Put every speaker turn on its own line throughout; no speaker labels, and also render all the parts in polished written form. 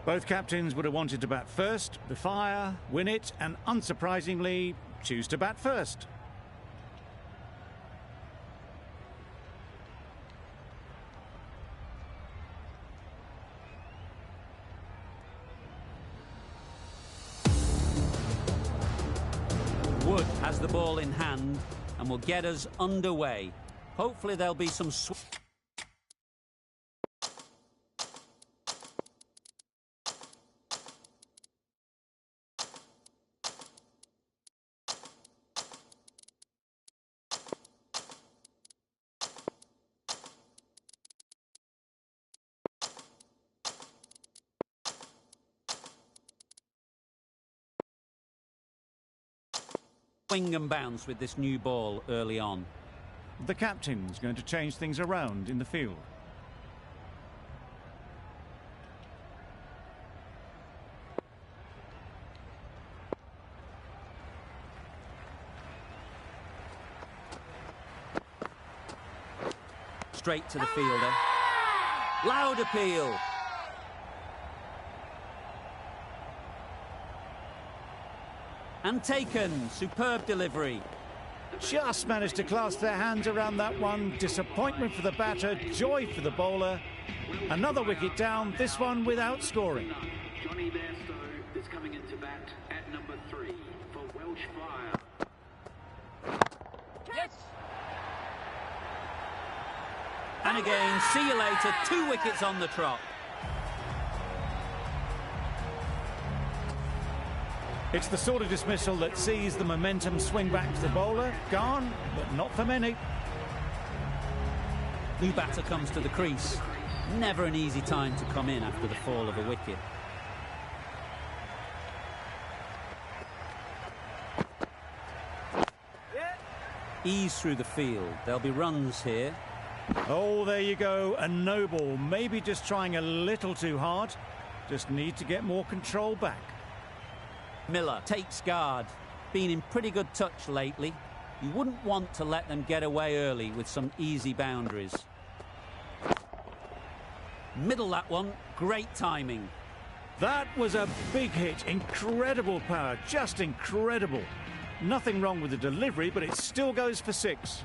Both captains would have wanted to bat first, the fire, win it, and unsurprisingly, choose to bat first.
Wood has the ball in hand and will get us underway. Hopefully there'll be some swing and bounce with this new ball early on.
The captain's going to change things around in the field.
Straight to the fielder. Loud appeal. And taken. Superb delivery.
Just managed to clasp their hands around that one. Disappointment for the batter, joy for the bowler. Another wicket down, this one without scoring.
Johnny Bairstow is coming into bat at number 3 for Welsh Fire.
Yes. And again, see you later. 2 wickets on the trot.
It's the sort of dismissal that sees the momentum swing back to the bowler. Gone, but not for many.
New batter comes to the crease. Never an easy time to come in after the fall of a wicket. Ease through the field. There'll be runs here.
Oh, there you go. A no ball. Maybe just trying a little too hard. Just need to get more control back.
Miller takes guard. Been in pretty good touch lately. You wouldn't want to let them get away early with some easy boundaries. Middle that one. Great timing.
That was a big hit. Incredible power. Just incredible. Nothing wrong with the delivery, but it still goes for 6.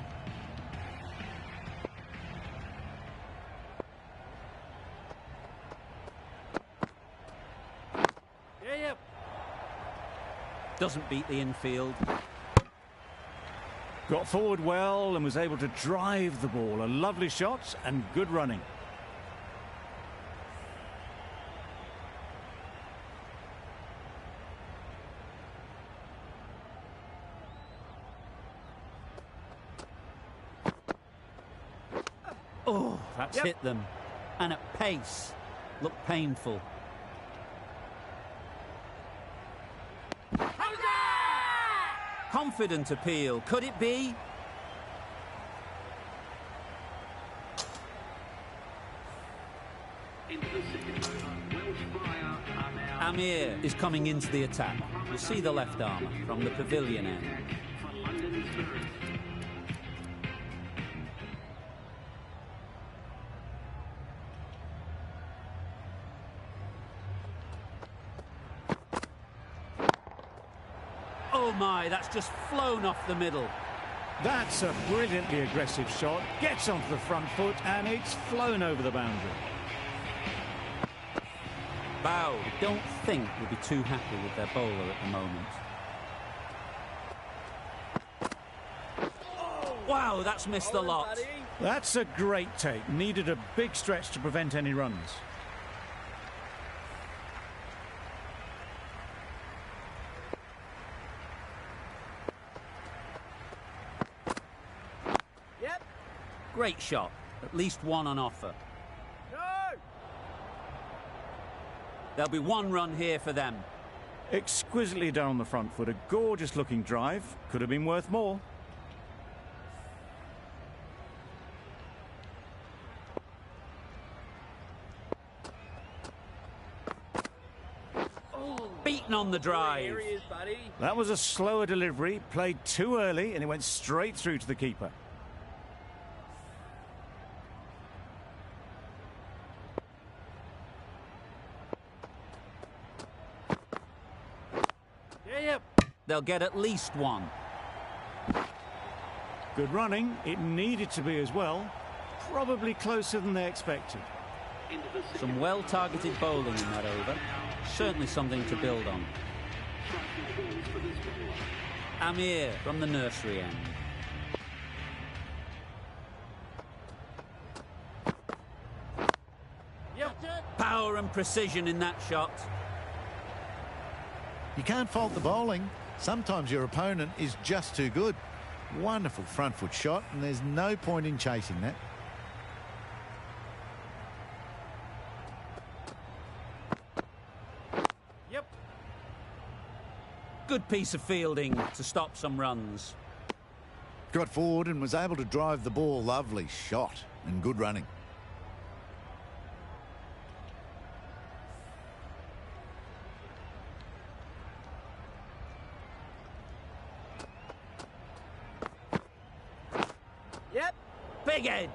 Doesn't beat the infield.
Got forward well and was able to drive the ball. A lovely shot and good running.
Oh, that's hit them. And at pace. Looked painful. Confident appeal. Could it be? Amir is coming into the attack. We'll see the left armour from the pavilion end. Oh my, that's just flown off the middle.
That's a brilliantly aggressive shot. Gets onto the front foot and it's flown over the boundary.
Bow, don't think will be too happy with their bowler at the moment. Wow, that's missed a lot.
That's a great take. Needed a big stretch to prevent any runs.
Great shot. At least one on offer. There'll be 1 run here for them.
Exquisitely done on the front foot. A gorgeous looking drive. Could have been worth more.
Beaten on the drive.
That was a slower delivery. Played too early and it went straight through to the keeper.
They'll get at least one.
Good running. It needed to be as well. Probably closer than they expected.
Some well-targeted bowling in that over. Certainly something to build on. Amir from the nursery end. Power and precision in that shot.
You can't fault the bowling. Sometimes your opponent is just too good. Wonderful front foot shot, and there's no point in chasing that.
Good piece of fielding to stop some runs.
Got forward and was able to drive the ball. Lovely shot and good running.
Big edge.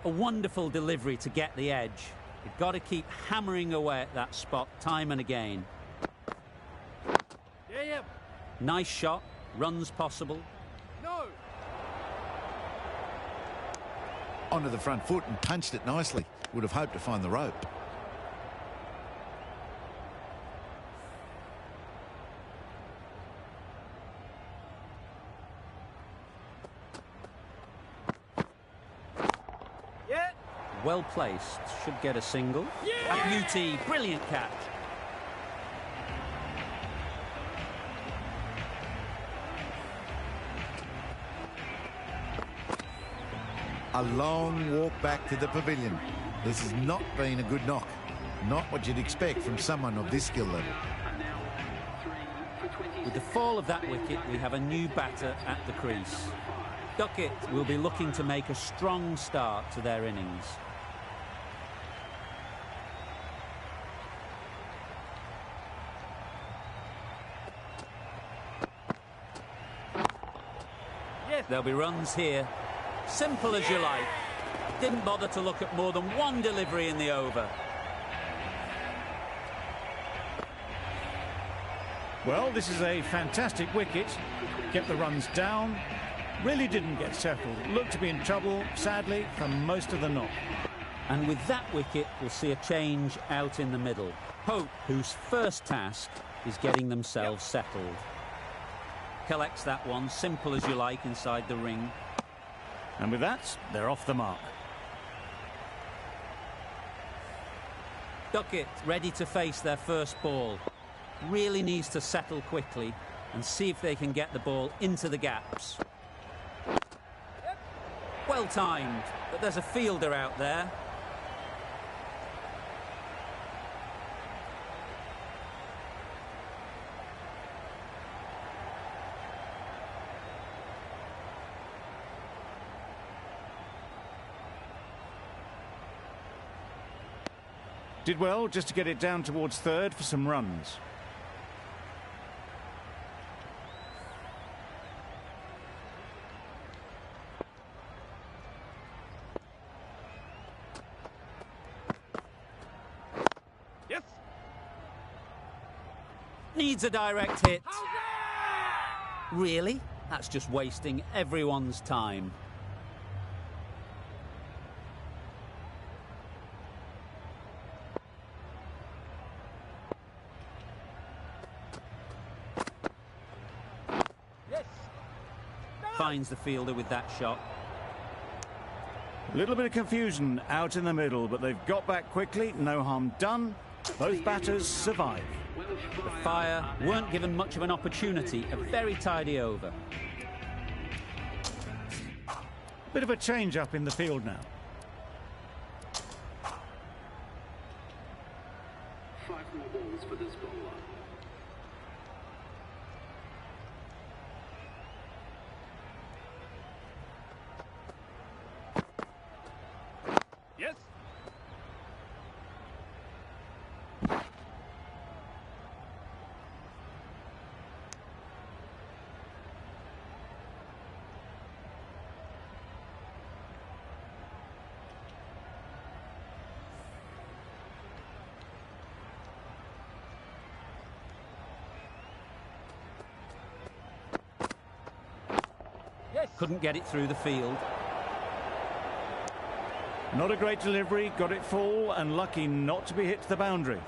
A wonderful delivery to get the edge. You've got to keep hammering away at that spot time and again. Nice shot. Runs possible.
Onto the front foot and punched it nicely. Would have hoped to find the rope.
Well placed. Should get a single. A beauty. Brilliant catch.
A long walk back to the pavilion. This has not been a good knock. Not what you'd expect from someone of this skill level.
With the fall of that wicket, we have a new batter at the crease. Duckett will be looking to make a strong start to their innings. There'll be runs here. Simple as you like. Didn't bother to look at more than one delivery in the over.
Well, this is a fantastic wicket. Kept the runs down. Really didn't get settled. Looked to be in trouble, sadly, for most of the knock.
And with that wicket, we'll see a change out in the middle. Hope, whose first task is getting themselves settled. Collects that one, simple as you like, inside the ring.
And with that, they're off the mark.
Duckett ready to face their first ball. Really needs to settle quickly and see if they can get the ball into the gaps. Well timed, but there's a fielder out there.
Did well just to get it down towards third for some runs.
Needs a direct hit. Really? That's just wasting everyone's time. Finds the fielder with that shot.
A little bit of confusion out in the middle, but they've got back quickly. No harm done. Both batters survive.
The Fire weren't given much of an opportunity. A very tidy over.
Bit of a change up in the field now.
5 more balls for this bowler.
Couldn't get it through the field.
Not a great delivery, got it full and lucky not to be hit to the boundary.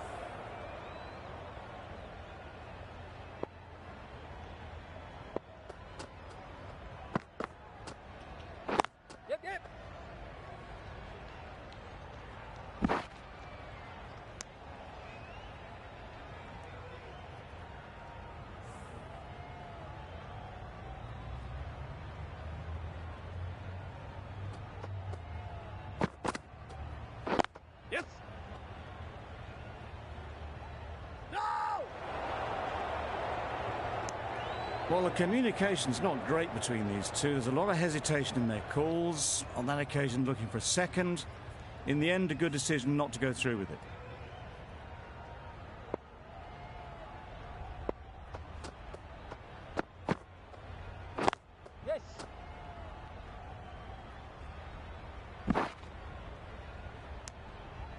Well, the communication's not great between these two. There's a lot of hesitation in their calls. On that occasion, looking for a second. In the end, a good decision not to go through with it.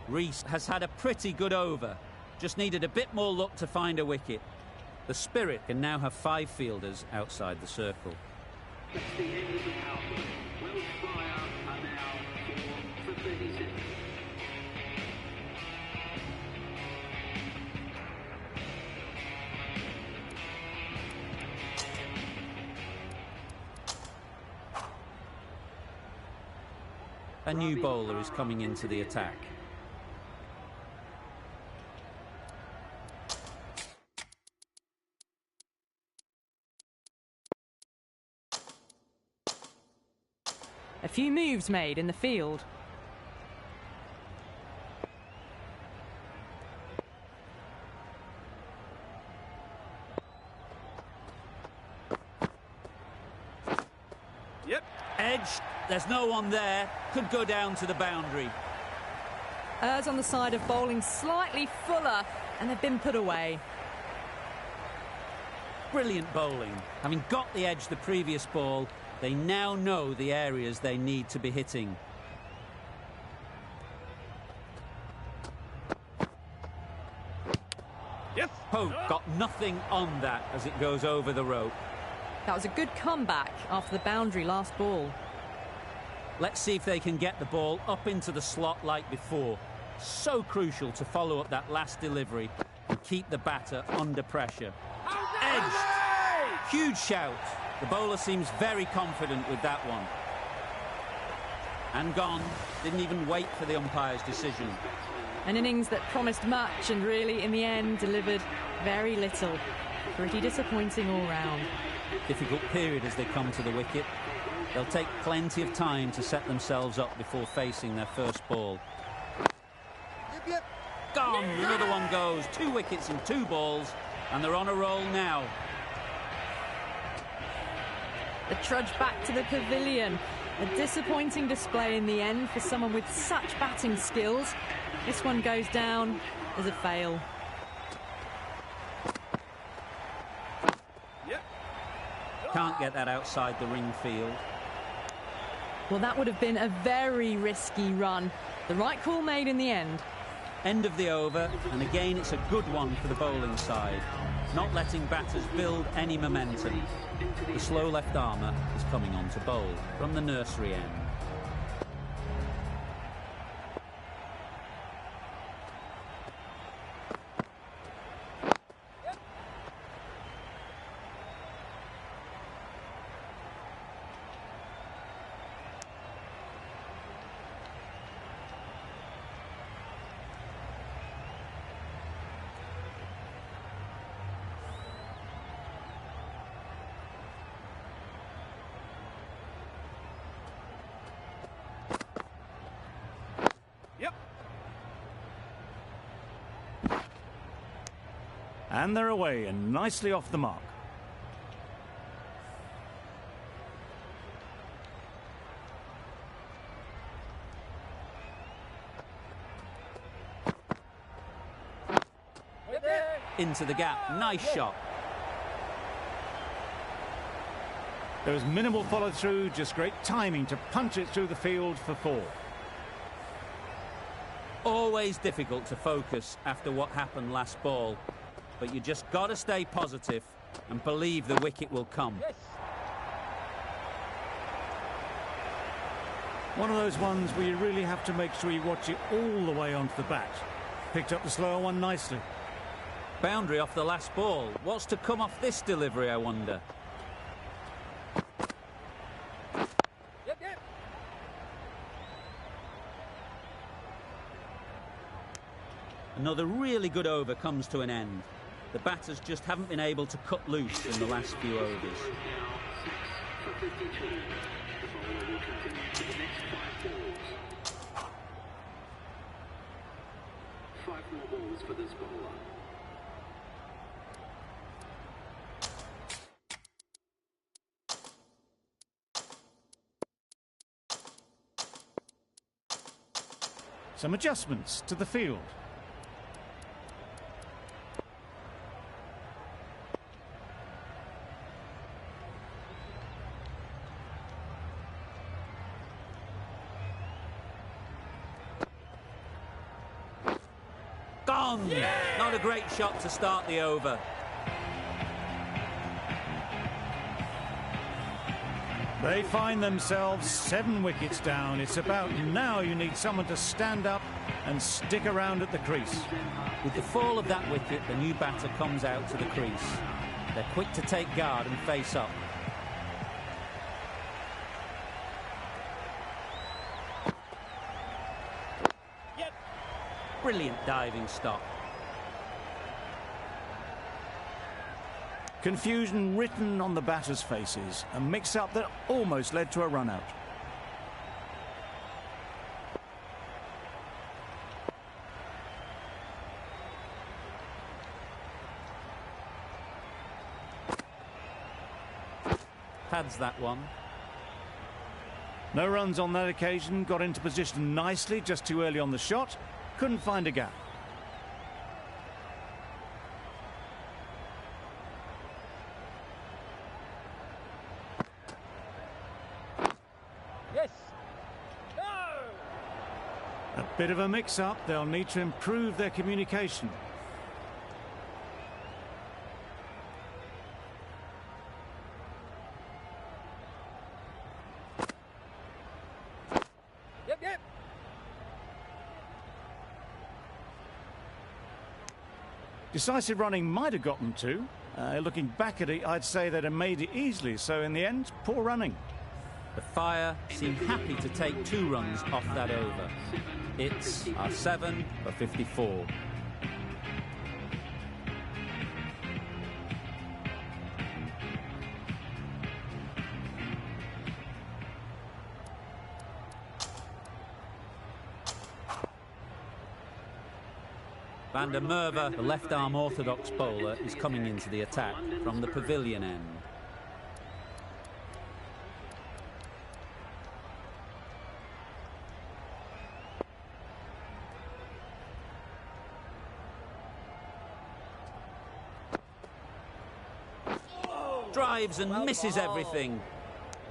Reese has had a pretty good over. Just needed a bit more luck to find a wicket. The Spirit can now have 5 fielders outside the circle.
That's the end of the power play. Welsh Fire are now 4 for 36.
A new bowler is coming into the attack.
A few moves made in the field.
Edge, there's no one there. Could go down to the boundary.
Errs on the side of bowling slightly fuller, and they've been put away.
Brilliant bowling. Having got the edge the previous ball, they now know the areas they need to be hitting. Pope got nothing on that as it goes over the rope.
That was a good comeback after the boundary last ball.
Let's see if they can get the ball up into the slot like before. So crucial to follow up that last delivery and keep the batter under pressure. Edged! Huge shout. The bowler seems very confident with that one. And gone. Didn't even wait for the umpire's decision.
An innings that promised much and really, in the end, delivered very little. Pretty disappointing all round.
Difficult period as they come to the wicket. They'll take plenty of time to set themselves up before facing their first ball. Gone! Another one goes. 2 wickets and 2 balls, and they're on a roll now.
The trudge back to the pavilion. A disappointing display in the end for someone with such batting skills. This one goes down as a fail.
Can't get that outside the ring field.
Well, that would have been a very risky run. The right call made in the end.
End of the over, and again it's a good one for the bowling side. Not letting batters build any momentum. The slow left armour is coming on to bowl from the nursery end.
And they're away and nicely off the mark.
Into the gap. Nice shot.
There was minimal follow-through, just great timing to punch it through the field for 4.
Always difficult to focus after what happened last ball. But you just got to stay positive and believe the wicket will come.
One of those ones where you really have to make sure you watch it all the way onto the bat. Picked up the slower one nicely.
Boundary off the last ball. What's to come off this delivery, I wonder? Another really good over comes to an end. The batters just haven't been able to cut loose in the last few overs.
Now 6 for 52. The bowler will continue to the next 5 balls. 5 more balls for this bowler.
Some adjustments to the field.
Gone! Yeah! Not a great shot to start the over.
They find themselves 7 wickets down. It's about now you need someone to stand up and stick around at the crease.
With the fall of that wicket, the new batter comes out to the crease. They're quick to take guard and face up. Yep. Brilliant diving stop.
Confusion written on the batters' faces. A mix-up that almost led to a run-out.
Pads that one.
No runs on that occasion. Got into position nicely, just too early on the shot. Couldn't find a gap.
Yes. No.
A bit of a mix-up. They'll need to improve their communication.
Yep.
Decisive running might have got them to. Looking back at it, I'd say they'd have made it easily. So in the end, poor running.
The Fire seem happy to take 2 runs off that over. It's a 7 for 54. Van der Merwe, the left-arm orthodox bowler, is coming into the attack from the pavilion end. Drives and misses everything.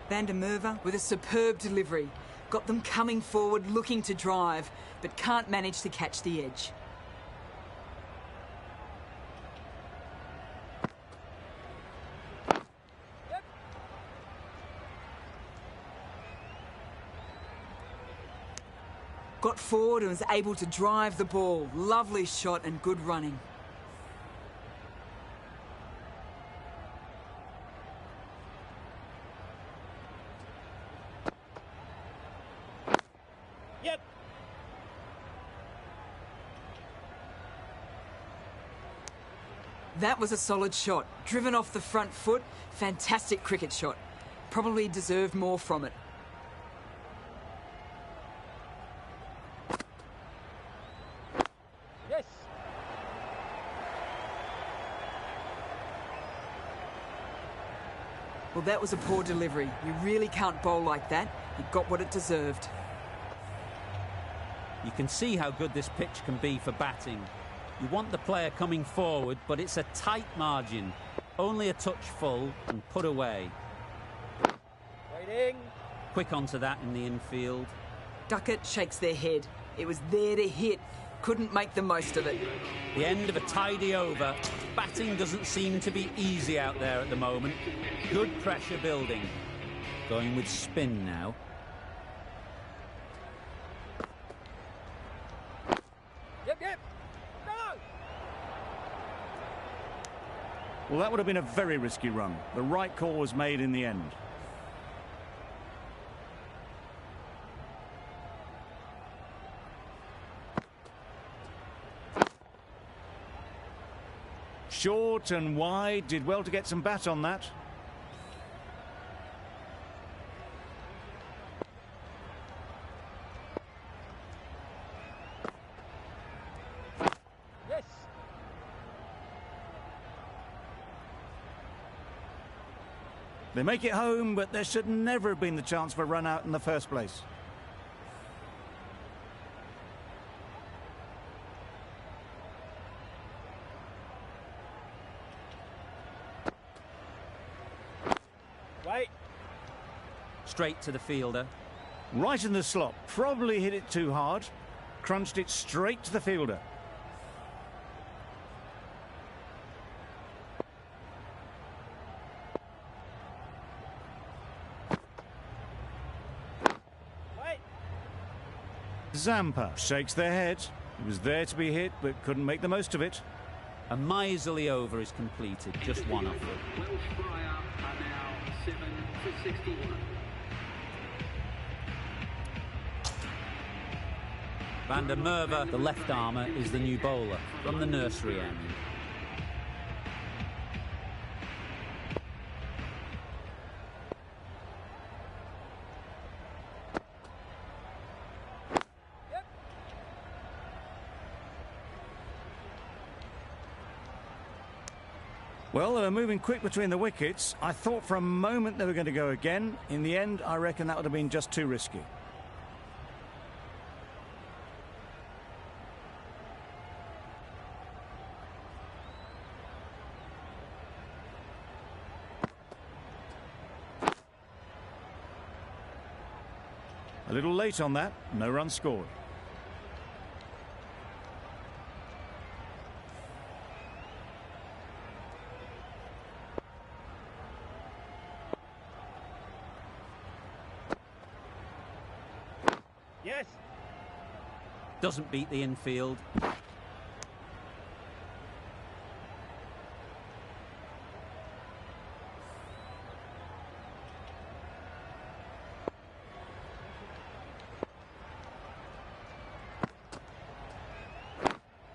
Van der Merwe with a superb delivery. Got them coming forward looking to drive, but can't manage to catch the edge. Got forward and was able to drive the ball. Lovely shot and good running.
Yep.
That was a solid shot. Driven off the front foot. Fantastic cricket shot. Probably deserved more from it.
Yes.
Well, that was a poor delivery. You really can't bowl like that. It got what it deserved.
You can see how good this pitch can be for batting. You want the player coming forward, but it's a tight margin. Only a touch full and put away. Waiting. Quick onto that in the infield.
Duckett shakes their head. It was there to hit. Couldn't make the most of it.
The end of a tidy over. Batting doesn't seem to be easy out there at the moment. Good pressure building. Going with spin now.
Well, that would have been a very risky run. The right call was made in the end. Short and wide, did well to get some bat on that.
Yes.
They make it home, but there should never have been the chance for a run out in the first place.
Wait. Straight to the fielder.
Right in the slot, probably hit it too hard. Crunched it straight to the fielder.
Wait.
Zampa shakes their head. He was there to be hit, but couldn't make the most of it.
A miserly over is completed, just one off it.
Welsh Fire are now 7 for 61.
Van der Merwe, the left armour, is the new bowler from the nursery end.
Well, they were moving quick between the wickets. I thought for a moment they were going to go again. In the end, I reckon that would have been just too risky. A little late on that, no run scored.
Yes. Doesn't beat the infield.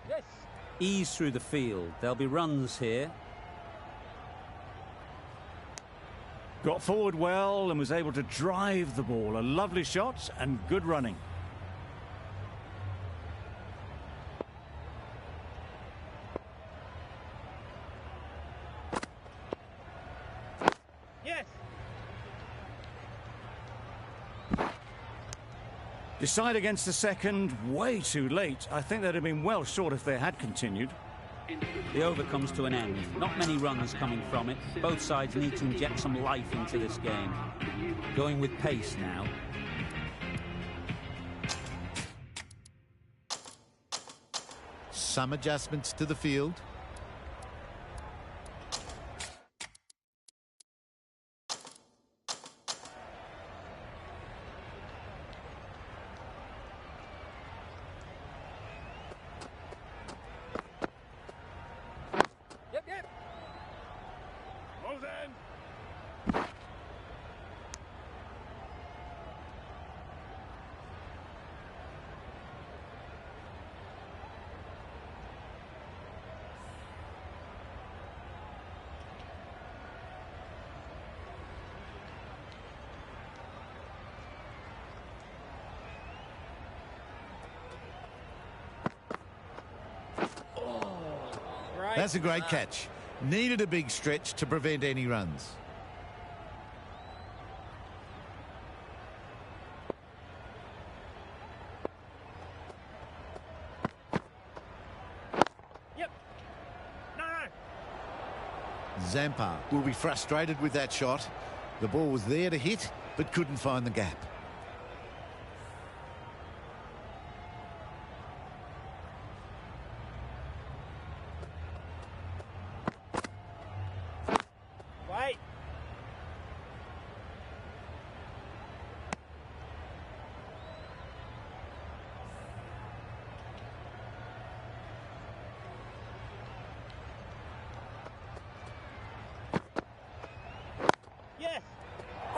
Yes. Ease through the field. There'll be runs here.
Got forward well and was able to drive the ball. A lovely shot and good running.
Yes.
Decide against the second, way too late. I think they'd have been well short if they had continued.
The over comes to an end. Not many runs coming from it. Both sides need to inject some life into this game. Going with pace now.
Some adjustments to the field. That's a great catch. Needed a big stretch to prevent any runs.
Yep. No.
Zampa will be frustrated with that shot. The ball was there to hit, but couldn't find the gap.
Wait.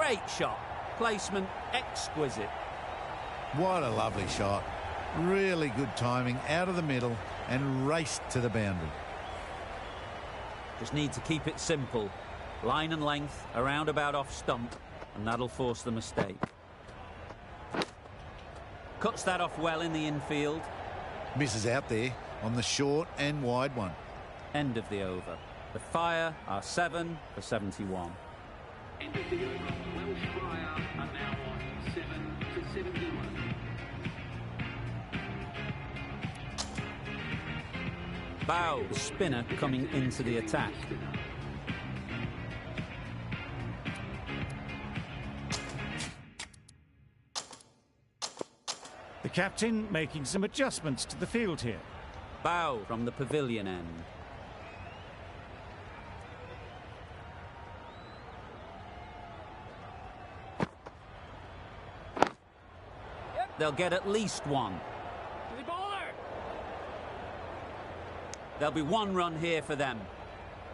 Great shot. Placement exquisite.
What a lovely shot. Really good timing, out of the middle and raced to the boundary.
Just need to keep it simple. Line and length, around about off stump, and that'll force the mistake. Cuts that off well in the infield.
Misses out there on the short and wide one.
End of the over. The Fire are 7 for 71.
End of the over. Welsh Fire are now on 7 for 71.
Bow, the spinner coming into the attack.
The captain making some adjustments to the field here.
Bow from the pavilion end. They'll get at least one. There'll be one run here for them.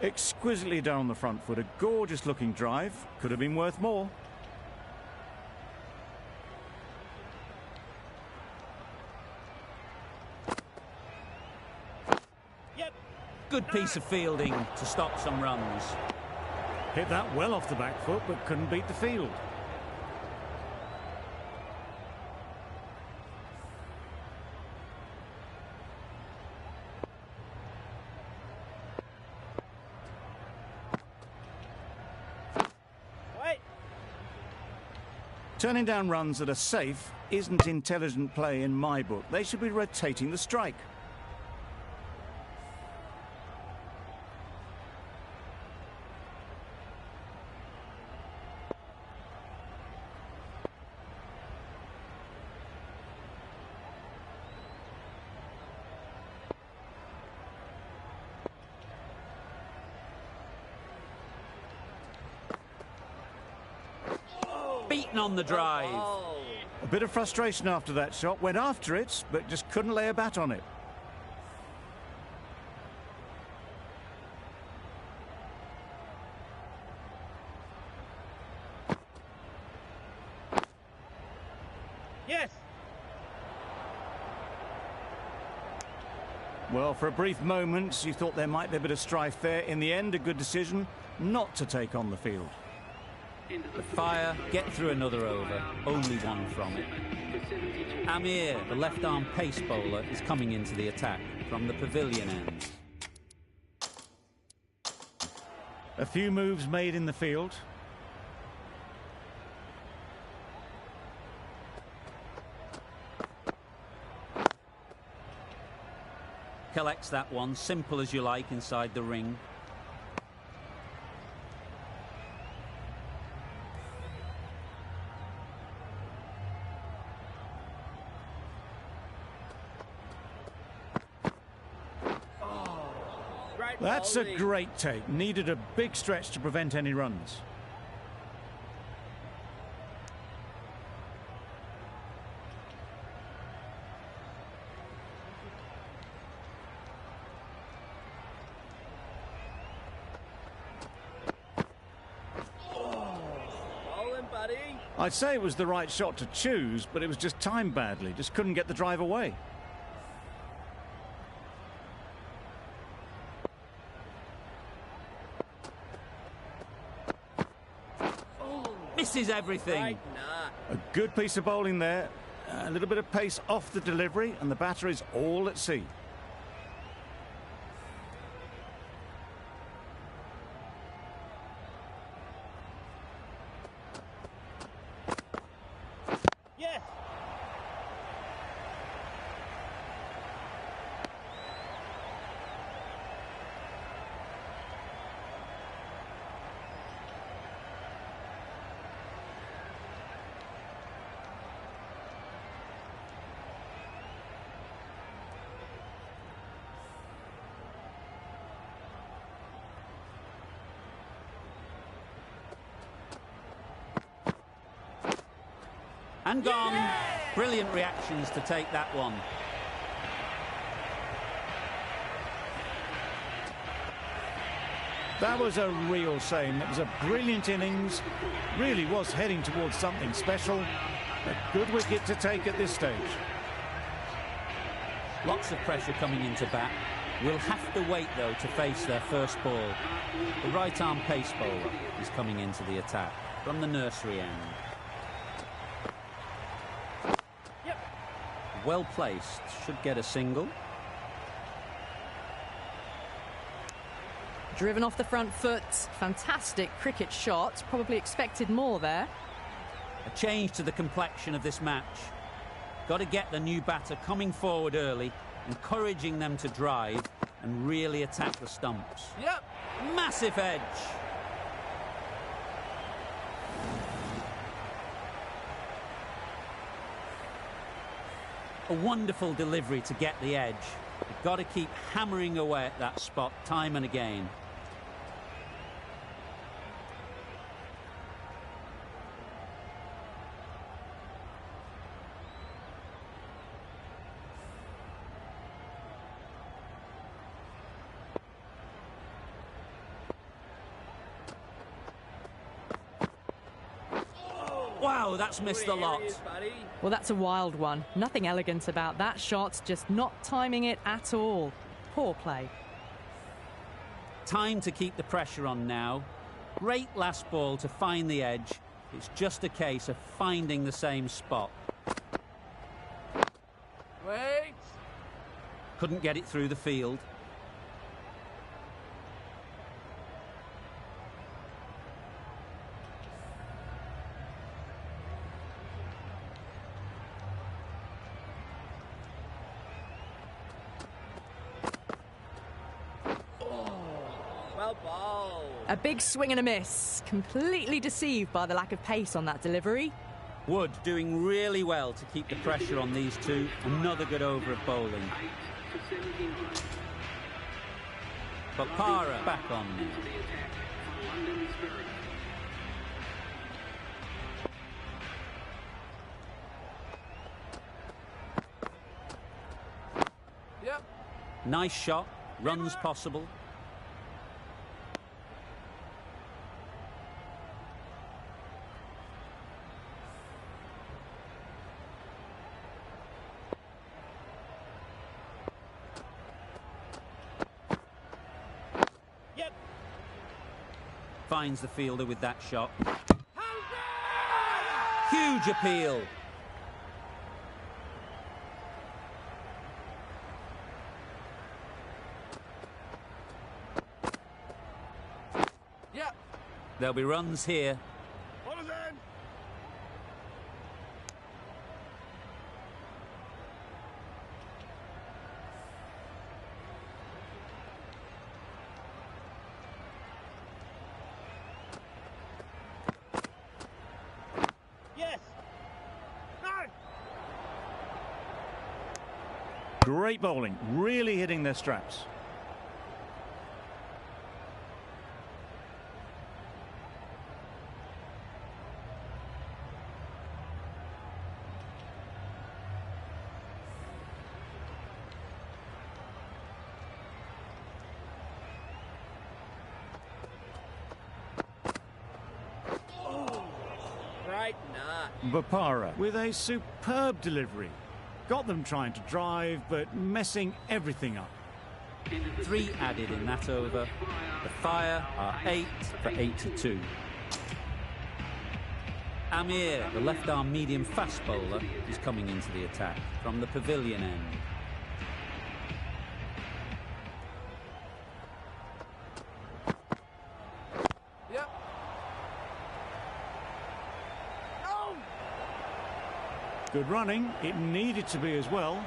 Exquisitely down the front foot, a gorgeous looking drive. Could have been worth more.
Good piece of fielding to stop some runs.
Hit that well off the back foot, but couldn't beat the field. Turning down runs that are safe isn't intelligent play in my book. They should be rotating the strike.
Beaten on the drive.
A bit of frustration after that shot. Went after it, but just couldn't lay a bat on it.
Yes.
Well, for a brief moment, you thought there might be a bit of strife there. In the end, a good decision not to take on the field.
The Fire get through another over, only one from it. Amir, the left-arm pace bowler, is coming into the attack from the pavilion end.
A few moves made in the field.
Collects that one, simple as you like, inside the ring.
That's a great take. Needed a big stretch to prevent any runs. I'd say it was the right shot to choose, but it was just timed badly. Just couldn't get the drive away.
Misses everything.
A good piece of bowling there. A little bit of pace off the delivery, and the batter is all at sea.
Yes. And gone. Brilliant reactions to take that one.
That was a real shame. That was a brilliant innings. Really was heading towards something special. A good wicket to take at this stage.
Lots of pressure coming into bat. Will have to wait, though, to face their first ball. The right-arm pace bowler is coming into the attack from the nursery end.
Yep.
Well placed. Should get a single.
Driven off the front foot. Fantastic cricket shot. Probably expected more there.
A change to the complexion of this match. Got to get the new batter coming forward early, encouraging them to drive and really attack the stumps.
Yep.
Massive edge. A wonderful delivery to get the edge. You've got to keep hammering away at that spot time and again. Wow, that's missed a lot.
Well, that's a wild one. Nothing elegant about that shot, just not timing it at all. Poor play.
Time to keep the pressure on now. Great last ball to find the edge. It's just a case of finding the same spot.
Wait.
Couldn't get it through the field.
A big swing and a miss. Completely deceived by the lack of pace on that delivery.
Wood doing really well to keep the pressure on these two. Another good over of bowling. But Para back on.
Yep.
Nice shot. Runs possible. Finds the fielder with that shot. Huge appeal.
Yep.
There'll be runs here.
Great bowling, really hitting their straps. Bopara with a superb delivery. Got them trying to drive, but messing everything up.
3 added in that over. The Fire are 8 for 82. Amir, the left-arm medium fast bowler, is coming into the attack from the pavilion end.
Good running. It needed to be as well.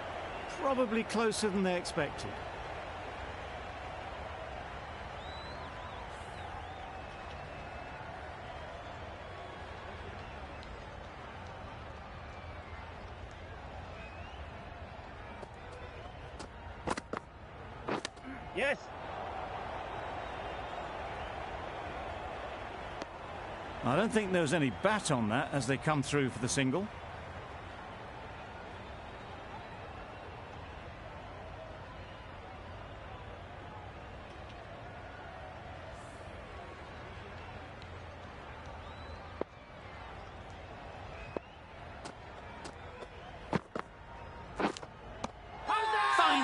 Probably closer than they expected.
Yes.
I don't think there was any bat on that as they come through for the single.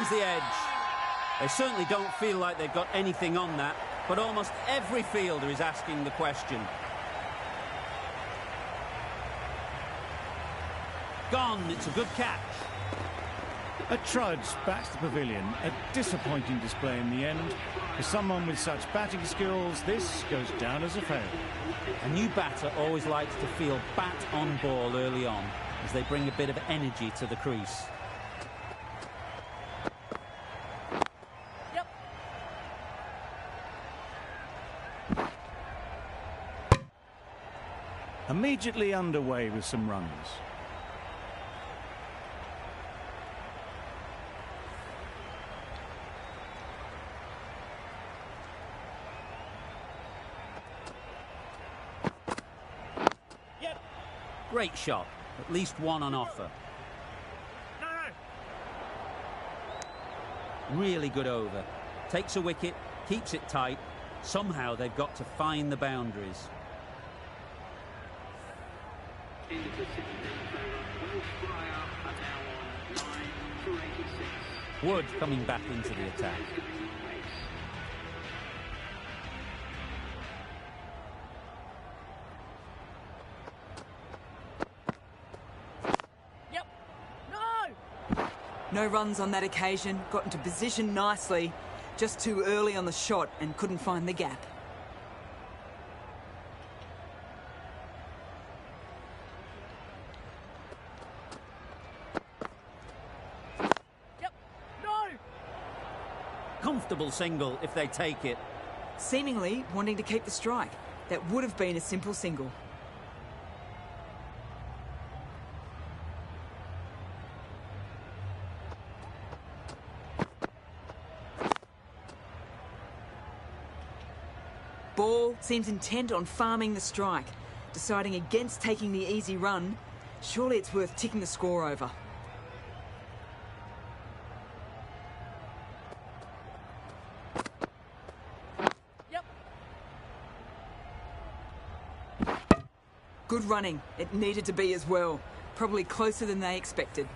finds the edge. They certainly don't feel like they've got anything on that, but almost every fielder is asking the question. Gone, it's a good catch.
A trudge backs the pavilion. A disappointing display in the end. For someone with such batting skills, this goes down as a fail.
A new batter always likes to feel bat on ball early on, as they bring a bit of energy to the crease.
Yep.
Immediately underway with some runs.
Great shot, at least one on offer. Really good over. Takes a wicket, keeps it tight. Somehow they've got to find the boundaries.
End of the second innings over. Welsh Fire are now on 9 for 86.
Wood coming back into the attack.
No runs on that occasion, got into position nicely, just too early on the shot and couldn't find the gap.
Yep. No!
Comfortable single if they take it.
Seemingly wanting to keep the strike. That would have been a simple single. Ball seems intent on farming the strike, deciding against taking the easy run. Surely it's worth ticking the score over.
Yep.
Good running. It needed to be as well. Probably closer than they expected.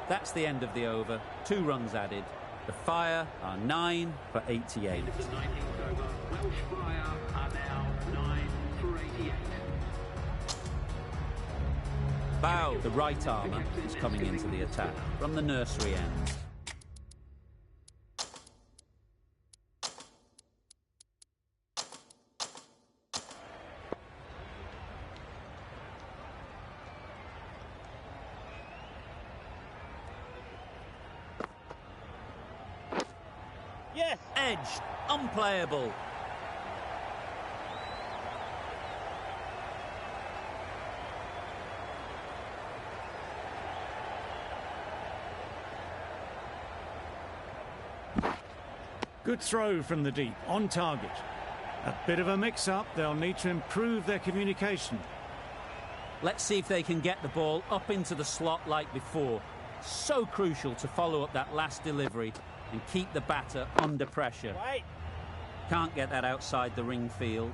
That's the end of the over. 2 runs added. The Fire are 9 for 88.
End of the 19th over. Welsh Fire are now 9 for 88.
Bow, the right armour, is coming into the attack from the nursery end.
Yes.
Edged, unplayable.
Good throw from the deep, on target. A bit of a mix-up, they'll need to improve their communication.
Let's see if they can get the ball up into the slot like before. So crucial to follow up that last delivery and keep the batter under pressure.
Right.
Can't get that outside the ring field.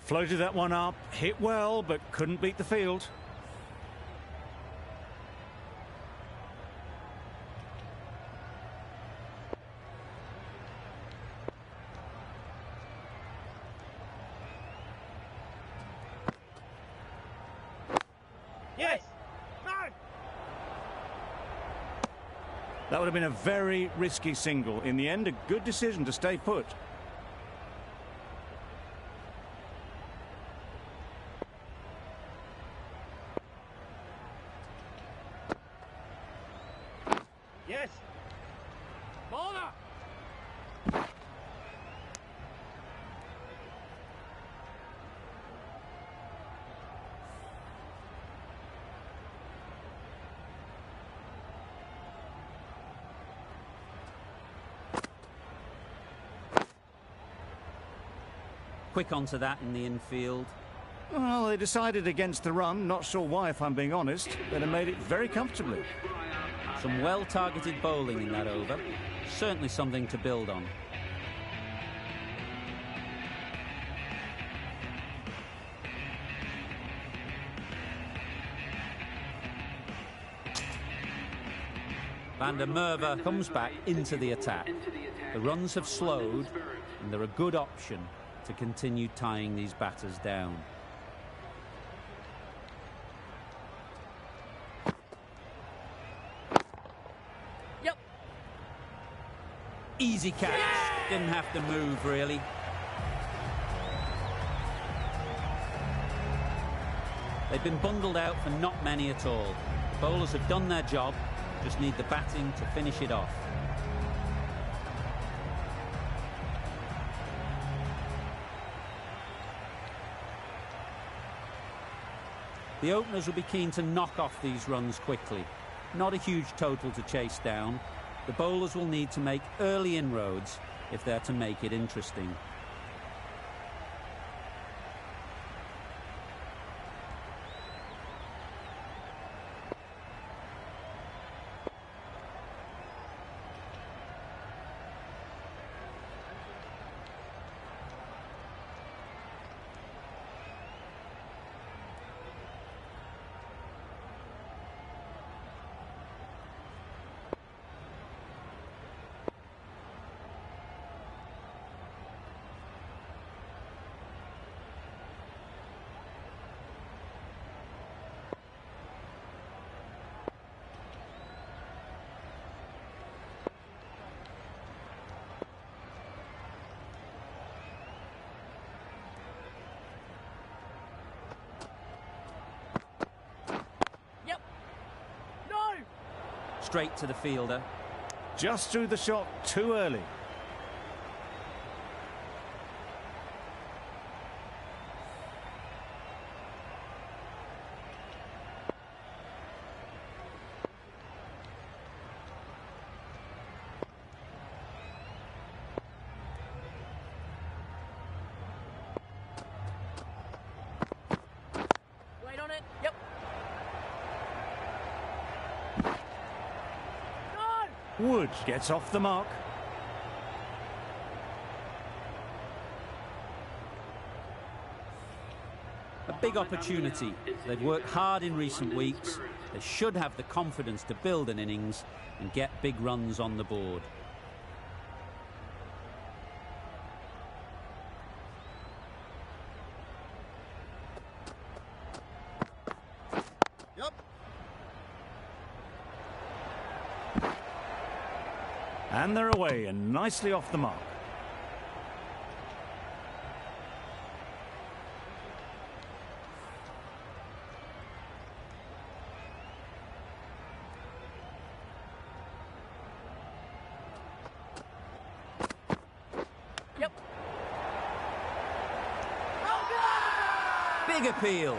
Floated that one up, hit well, but couldn't beat the field.
Yes. No.
That would have been a very risky single. In the end, a good decision to stay put.
Yes. Bowler.
Quick onto that in the infield.
Well, they decided against the run. Not sure why, if I'm being honest. They'd have made it very comfortably.
Fire
Some well-targeted bowling in that over. Certainly something to build on. Van der Merwe comes back into the attack. The runs have slowed, and they're a good option to continue tying these batters down.
Yep.
Easy catch. Didn't have to move, really. They've been bundled out for not many at all. Bowlers have done their job. Just need the batting to finish it off. The openers will be keen to knock off these runs quickly. Not a huge total to chase down. The bowlers will need to make early inroads if they're to make it interesting. Straight to the fielder.
Just threw the shot too early.
Wait on it. Yep.
Wood gets off the mark.
A big opportunity. They've worked hard in recent weeks. They should have the confidence to build an innings and get big runs on the board.
And they're away and nicely off the mark.
Yep.
Big appeal.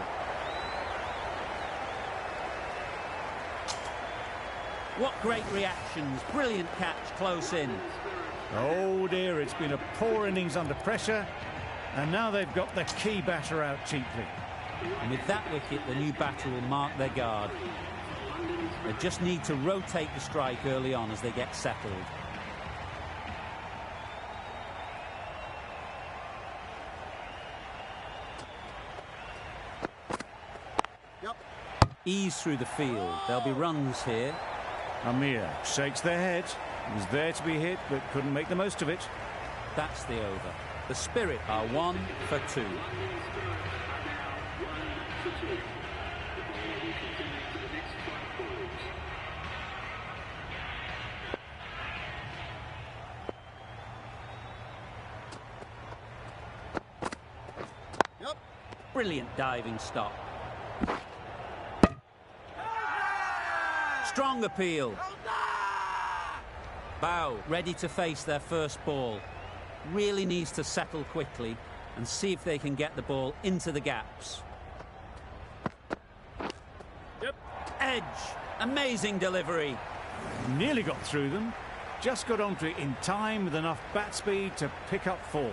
What great reactions. Brilliant catch close in.
Oh dear, it's been a poor innings under pressure, and now they've got the key batter out cheaply.
And with that wicket, the new batter will mark their guard. They just need to rotate the strike early on as they get settled. Ease through the field. There'll be runs here.
Amir shakes their head. He was there to be hit, but couldn't make the most of it.
That's the over. The Spirit are 1 for 2. Brilliant diving stop. Strong appeal. Bow ready to face their first ball. Really needs to settle quickly and see if they can get the ball into the gaps. Edge. Amazing delivery.
Nearly got through them. Just got onto it in time with enough bat speed to pick up 4.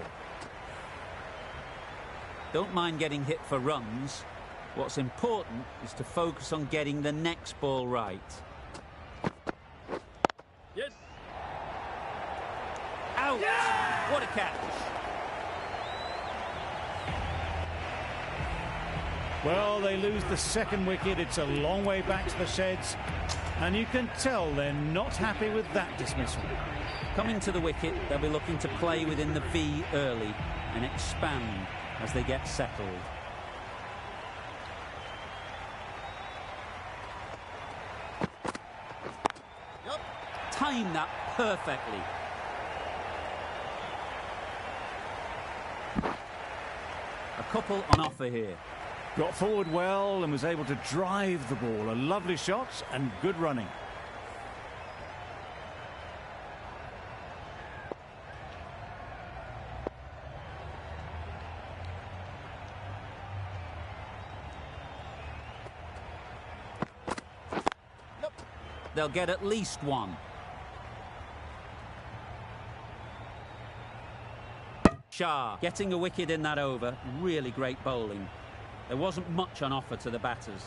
Don't mind getting hit for runs. What's important is to focus on getting the next ball right. Out! What a catch!
Well, they lose the second wicket. It's a long way back to the sheds. And you can tell they're not happy with that dismissal.
Coming to the wicket, they'll be looking to play within the V early and expand as they get settled. Time that perfectly. A couple on offer here.
Got forward well and was able to drive the ball. A lovely shot and good running.
They'll get at least one. Shah getting a wicket in that over. Really great bowling. There wasn't much on offer to the batters.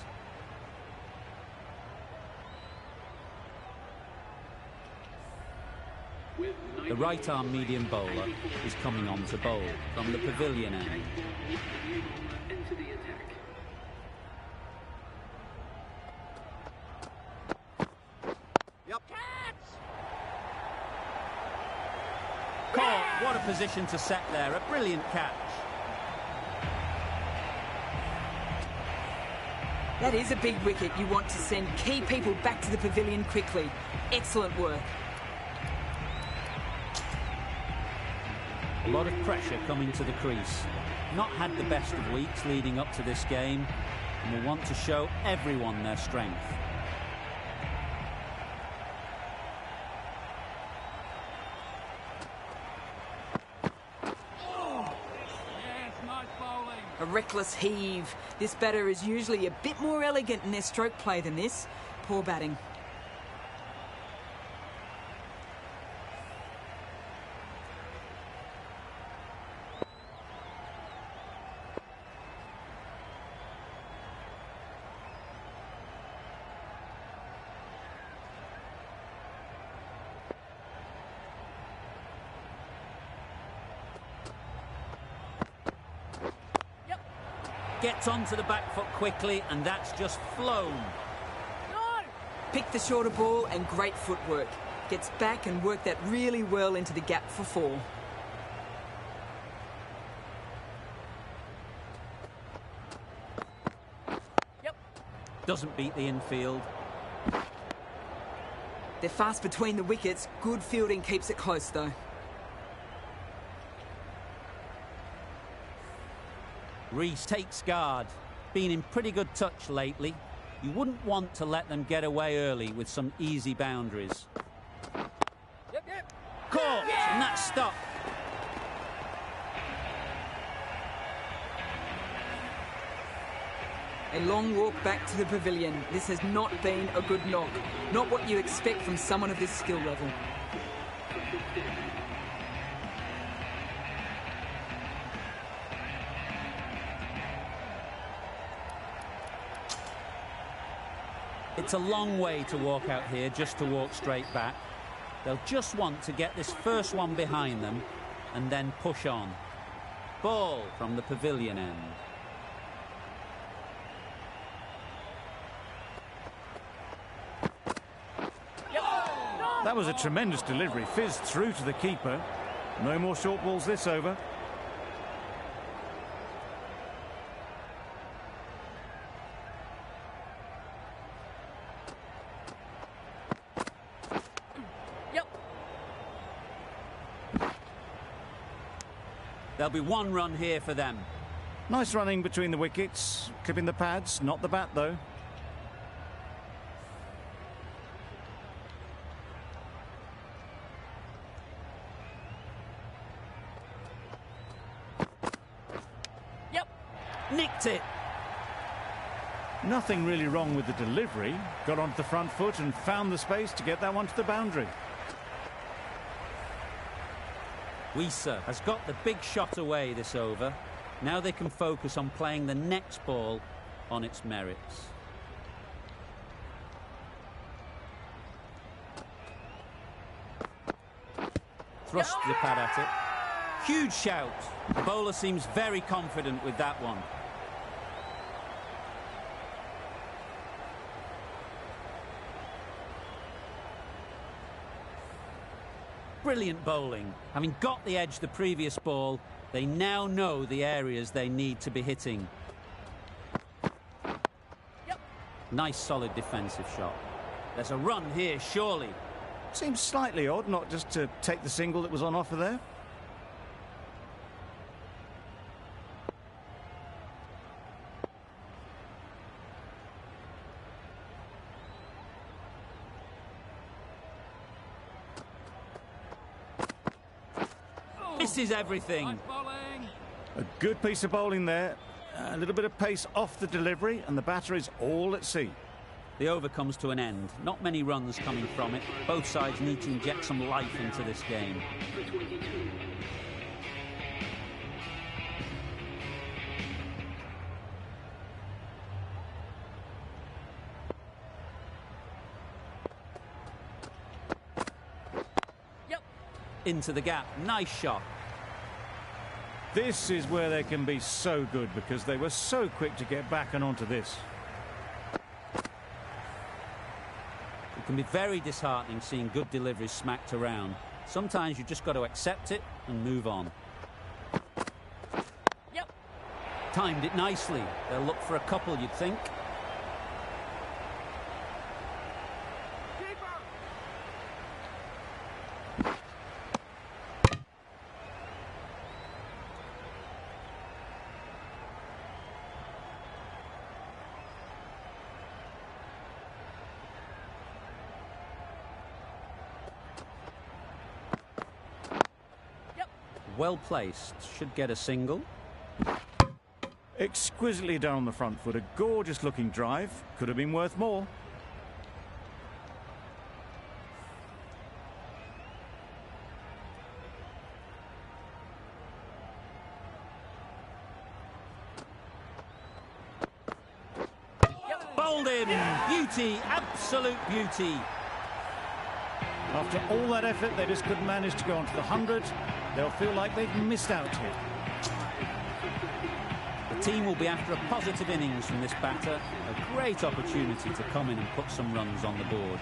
The right-arm medium bowler is coming on to bowl from the pavilion end. Caught. What a position to set there. A brilliant catch.
That is a big wicket. You want to send key people back to the pavilion quickly. Excellent work.
A lot of pressure coming to the crease. Not had the best of weeks leading up to this game, and will want to show everyone their strength.
A reckless heave. This batter is usually a bit more elegant in their stroke play than this. Poor batting.
Gets onto the back foot quickly, and that's just flown.
Picked the shorter ball and great footwork. Gets back and worked that really well into the gap for four.
Doesn't beat the infield.
They're fast between the wickets. Good fielding keeps it close though.
Reese takes guard. Been in pretty good touch lately. You wouldn't want to let them get away early with some easy boundaries. Caught! And that's stopped.
A long walk back to the pavilion. This has not been a good knock. Not what you expect from someone of this skill level.
It's a long way to walk out here just to walk straight back. They'll just want to get this first one behind them and then push on. Ball from the pavilion end.
That was a tremendous delivery. Fizzed through to the keeper. No more short balls this over.
There'll be one run here for them.
Nice running between the wickets. Clipping the pads, not the bat though.
Nicked it.
Nothing really wrong with the delivery. Got onto the front foot and found the space to get that one to the boundary.
Weiser has got the big shot away this over. Now they can focus on playing the next ball on its merits. Thrust the pad at it. Huge shout. The bowler seems very confident with that one. Brilliant bowling. Having got the edge the previous ball, they now know the areas they need to be hitting. Nice solid defensive shot. There's a run here, surely.
Seems slightly odd not just to take the single that was on offer there.
Misses everything.
A good piece of bowling there. A little bit of pace off the delivery, and the batter is all at sea.
The over comes to an end. Not many runs coming from it. Both sides need to inject some life into this game. Into the gap. Nice shot.
This is where they can be so good because they were so quick to get back and onto this.
It can be very disheartening seeing good deliveries smacked around. Sometimes you've just got to accept it and move on. Timed it nicely. They'll look for a couple, you'd think. Well placed, should get a single.
Exquisitely done on the front foot, a gorgeous looking drive, could have been worth more.
Bowled in, beauty, absolute beauty.
After all that effort, they just couldn't manage to go onto the 100. They'll feel like they've missed out here.
The team will be after a positive innings from this batter. A great opportunity to come in and put some runs on the board.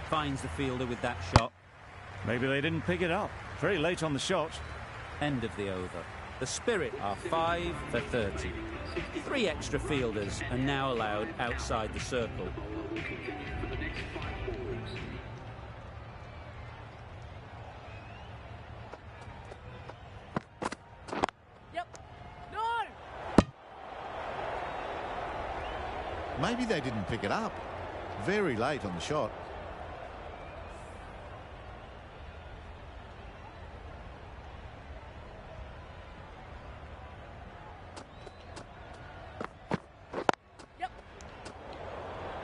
Finds the fielder with that shot.
Maybe they didn't pick it up. Very late on the shot.
End of the over. The Spirit are 5 for 30. 3 extra fielders are now allowed outside the circle.
Maybe they didn't pick it up. Very late on the shot.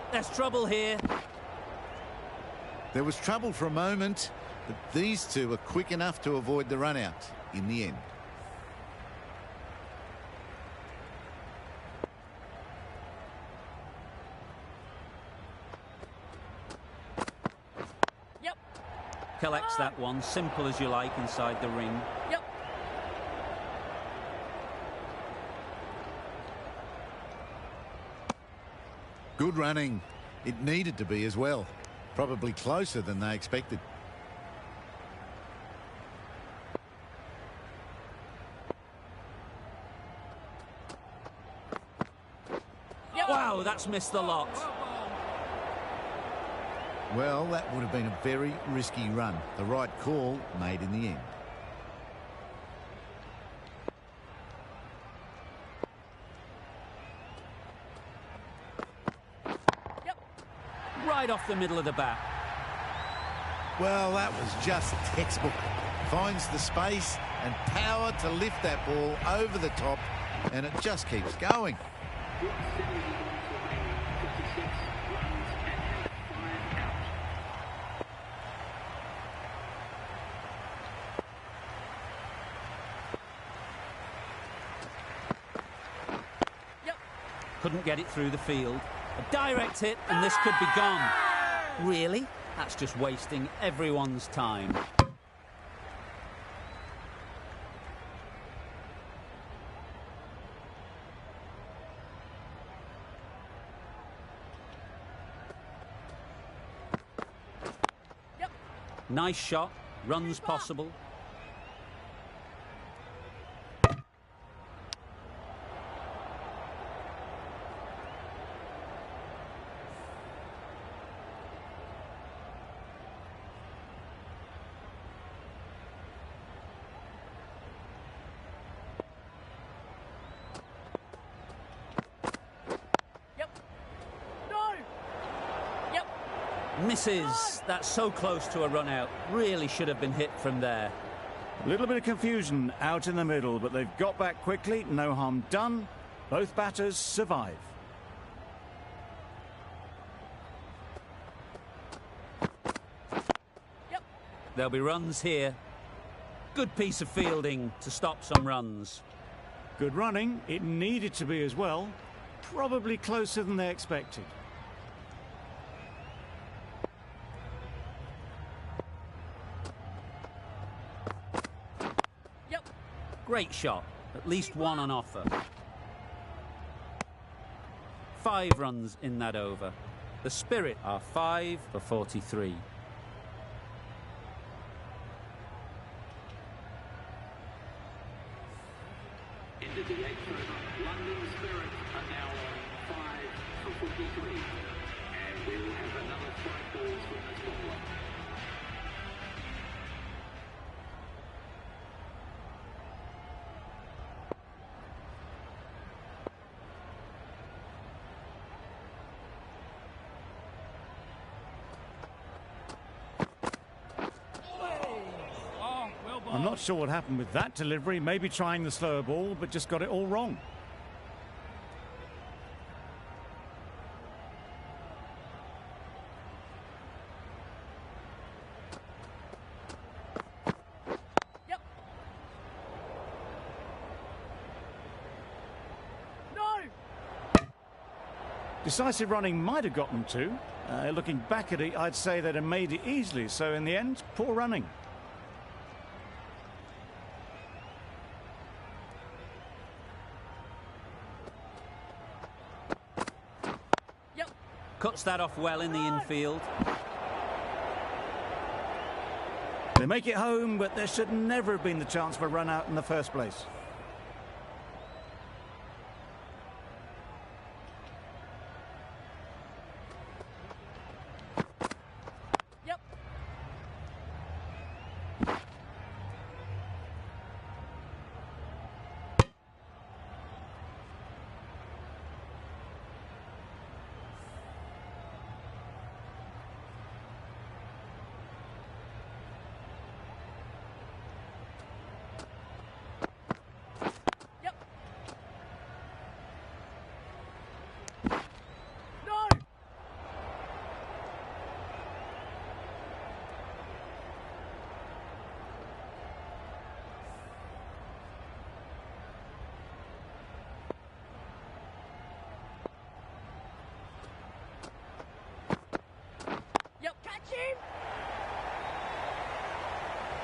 There's trouble here.
There was trouble for a moment, but these two were quick enough to avoid the run out in the end.
Collects that one, simple as you like, inside the ring.
Good running. It needed to be as well. Probably closer than they expected.
Wow, that's missed the lot.
Well, that would have been a very risky run. The right call made in the end.
Right off the middle of the bat.
Well, that was just textbook. Finds the space and power to lift that ball over the top, and it just keeps going.
couldn't get it through the field. A direct hit, and this could be gone. Really? That's just wasting everyone's time. Nice shot, runs possible. Misses. That's so close to a run out. Really should have been hit from there.
A little bit of confusion out in the middle, but they've got back quickly. No harm done. Both batters survive.
There'll be runs here. Good piece of fielding to stop some runs.
Good running. It needed to be as well. Probably closer than they expected.
Great shot. At least one on offer. 5 runs in that over. The Spirit are 5 for 43.
Into the 8th over, London Spirit are now on 5 for 43. And we will have another 5 balls from this bowler.
I'm not sure what happened with that delivery. Maybe trying the slower ball, but just got it all wrong. Decisive running might have gotten two. Looking back at it, I'd say they'd have made it easily. So in the end, poor running.
Cuts that off well in the infield.
They make it home, but there should never have been the chance for a run out in the first place.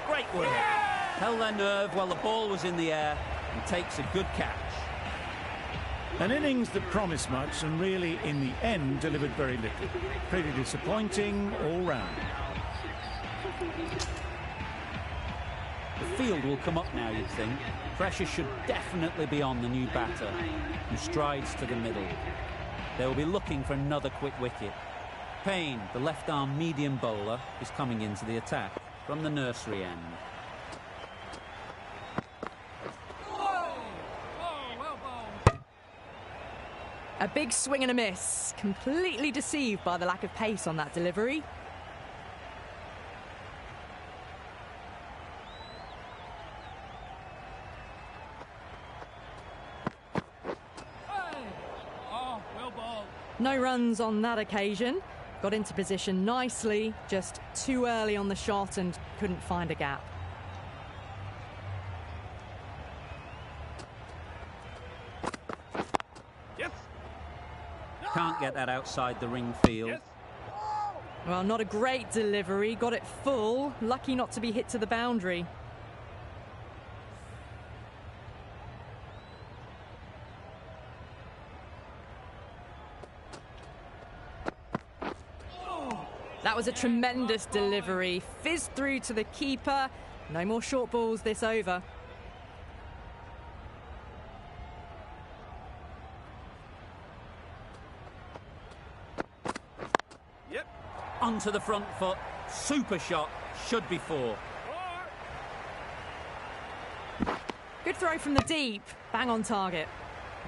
Great work. Held their nerve while the ball was in the air and takes a good catch.
An innings that promised much and really, in the end, delivered very little. Pretty disappointing all round.
The field will come up now, you'd think. Pressure should definitely be on the new batter, who strides to the middle. They will be looking for another quick wicket. Payne, the left-arm medium bowler, is coming into the attack from the nursery end.
A big swing and a miss. Completely deceived by the lack of pace on that delivery. No runs on that occasion. Got into position nicely, just too early on the shot and couldn't find a gap.
Can't get that outside the ring field.
Well, not a great delivery. Got it full. Lucky not to be hit to the boundary. That was a tremendous delivery. Fizzed through to the keeper. No more short balls this over.
Onto the front foot. Super shot. Should be 4.
Good throw from the deep. Bang on target.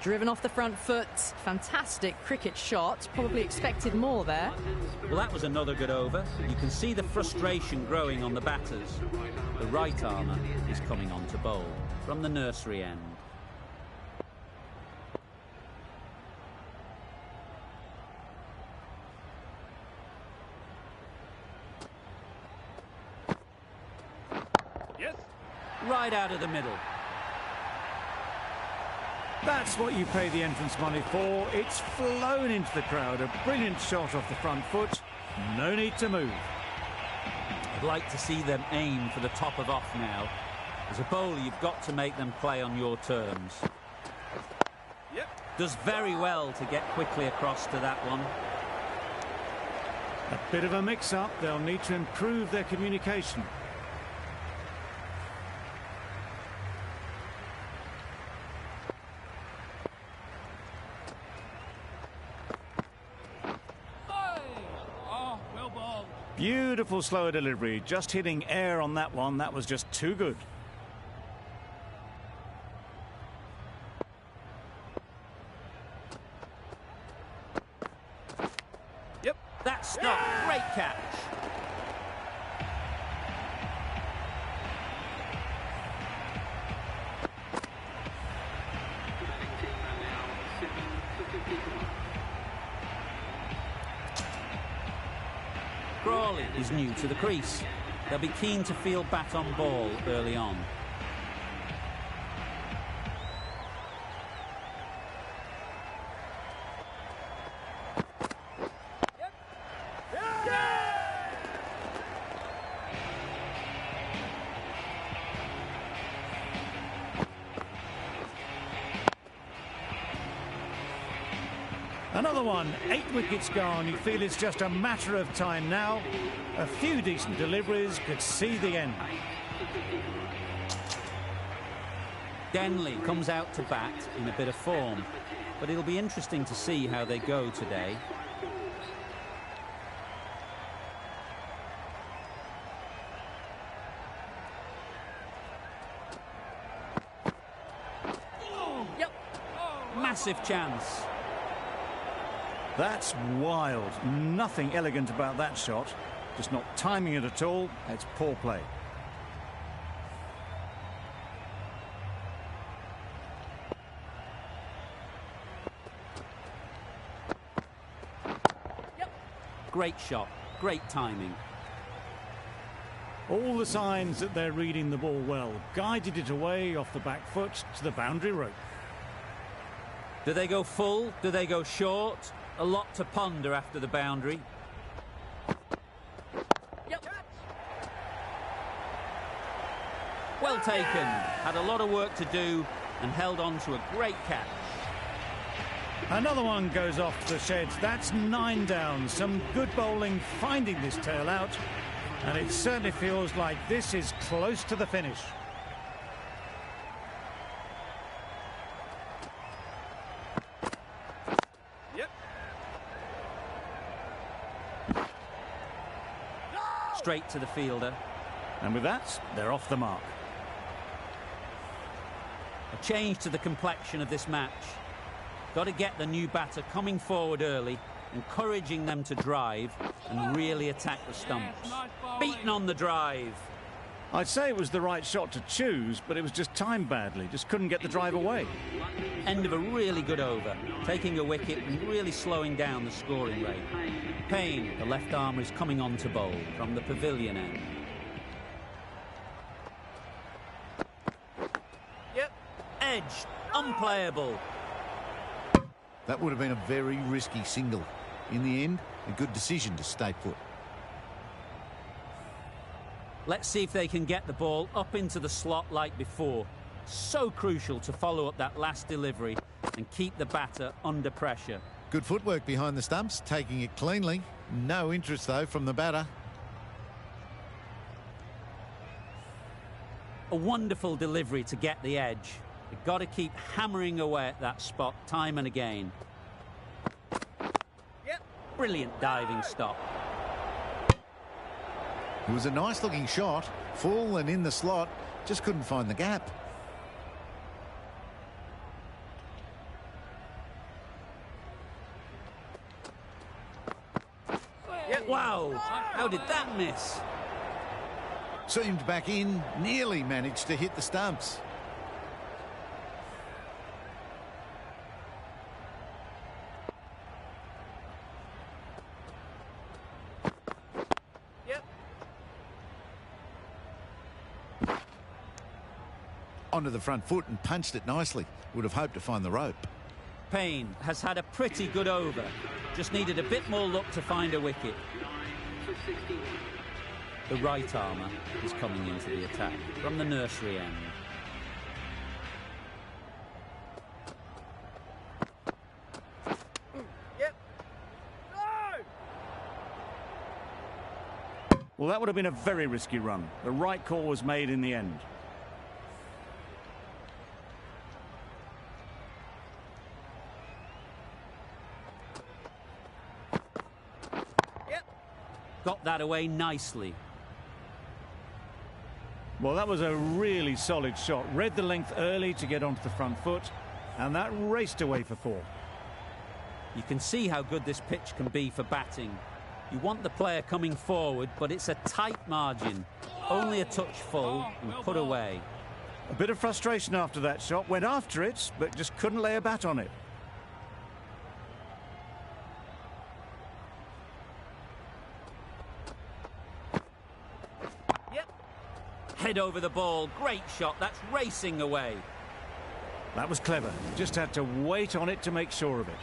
Driven off the front foot. Fantastic cricket shot. Probably expected more there.
Well, that was another good over. You can see the frustration growing on the batters. The right armour is coming on to bowl from the nursery end. Right out of the middle.
That's what you pay the entrance money for. It's flown into the crowd. A brilliant shot off the front foot. No need to move.
I'd like to see them aim for the top of off now. As a bowler, you've got to make them play on your terms. Does very well to get quickly across to that one.
A bit of a mix-up. They'll need to improve their communication. Beautiful slower delivery, just hitting air on that one. That was just too good.
That stop, great catch. Crawley is new to the crease. They'll be keen to field bat on ball early on.
Another one, 8 wickets gone. You feel it's just a matter of time now. A few decent deliveries could see the end.
Denley comes out to bat in a bit of form, but it'll be interesting to see how they go today. Massive chance.
That's wild. Nothing elegant about that shot. Just not timing it at all. It's poor play.
Great shot. Great timing.
All the signs that they're reading the ball well. Guided it away off the back foot to the boundary rope.
Do they go full? Do they go short? A lot to ponder after the boundary. Well taken. Had a lot of work to do and held on to a great catch.
Another one goes off the sheds. That's 9 down. Some good bowling finding this tail out. And it certainly feels like this is close to the finish.
Straight to the fielder.
And with that, they're off the mark.
A change to the complexion of this match. Got to get the new batter coming forward early, encouraging them to drive and really attack the stumps. Beaten on the drive.
I'd say it was the right shot to choose, but it was just timed badly. Just couldn't get the drive away.
End of a really good over. Taking a wicket and really slowing down the scoring rate. Payne, the left armour, is coming on to bowl from the pavilion end. Edged. Unplayable.
That would have been a very risky single. In the end, a good decision to stay put.
Let's see if they can get the ball up into the slot like before. So crucial to follow up that last delivery and keep the batter under pressure.
Good footwork behind the stumps, taking it cleanly. No interest, though, from the batter.
A wonderful delivery to get the edge. You've got to keep hammering away at that spot time and again. Yep. Brilliant diving stop.
It was a nice-looking shot, full and in the slot, just couldn't find the gap.
Yep. Wow, how did that miss?
Seemed back in, nearly managed to hit the stumps. Onto the front foot and punched it nicely. Would have hoped to find the rope.
Payne has had a pretty good over. Just needed a bit more luck to find a wicket. The right armour is coming into the attack from the nursery end.
Well, that would have been a very risky run. The right call was made in the end.
Got that away nicely.
Well, that was a really solid shot. Read the length early to get onto the front foot, and that raced away for 4.
You can see how good this pitch can be for batting. You want the player coming forward, but it's a tight margin. Only a touch full and put away.
A bit of frustration after that shot. Went after it, but just couldn't lay a bat on it.
Head over the ball. Great shot. That's racing away.
That was clever. Just had to wait on it to make sure of it.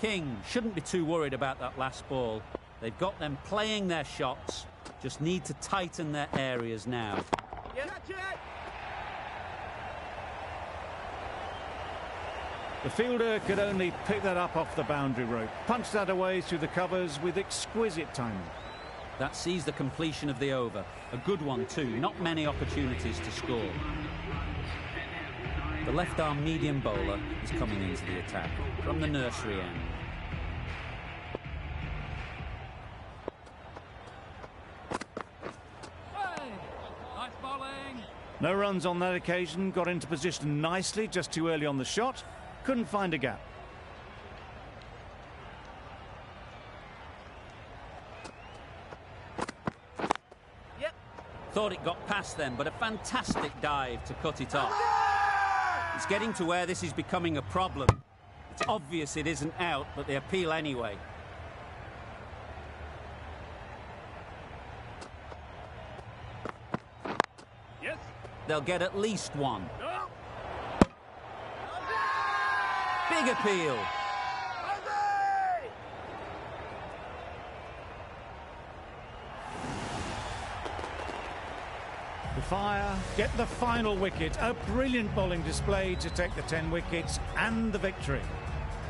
King shouldn't be too worried about that last ball. They've got them playing their shots. Just need to tighten their areas now.
The fielder could only pick that up off the boundary rope. Punched that away through the covers with exquisite timing.
That sees the completion of the over. A good one too. Not many opportunities to score. The left-arm medium bowler is coming into the attack from the nursery end.
No runs on that occasion. Got into position nicely, just too early on the shot. Couldn't find a gap.
Thought it got past them, but a fantastic dive to cut it off. It's getting to where this is becoming a problem. It's obvious it isn't out, but they appeal anyway. They'll get at least one. Big appeal.
The fire, get the final wicket. A brilliant bowling display to take the 10 wickets and the victory.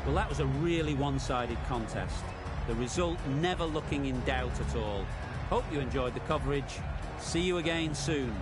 Well, that was a really one-sided contest. The result never looking in doubt at all. Hope you enjoyed the coverage. See you again soon.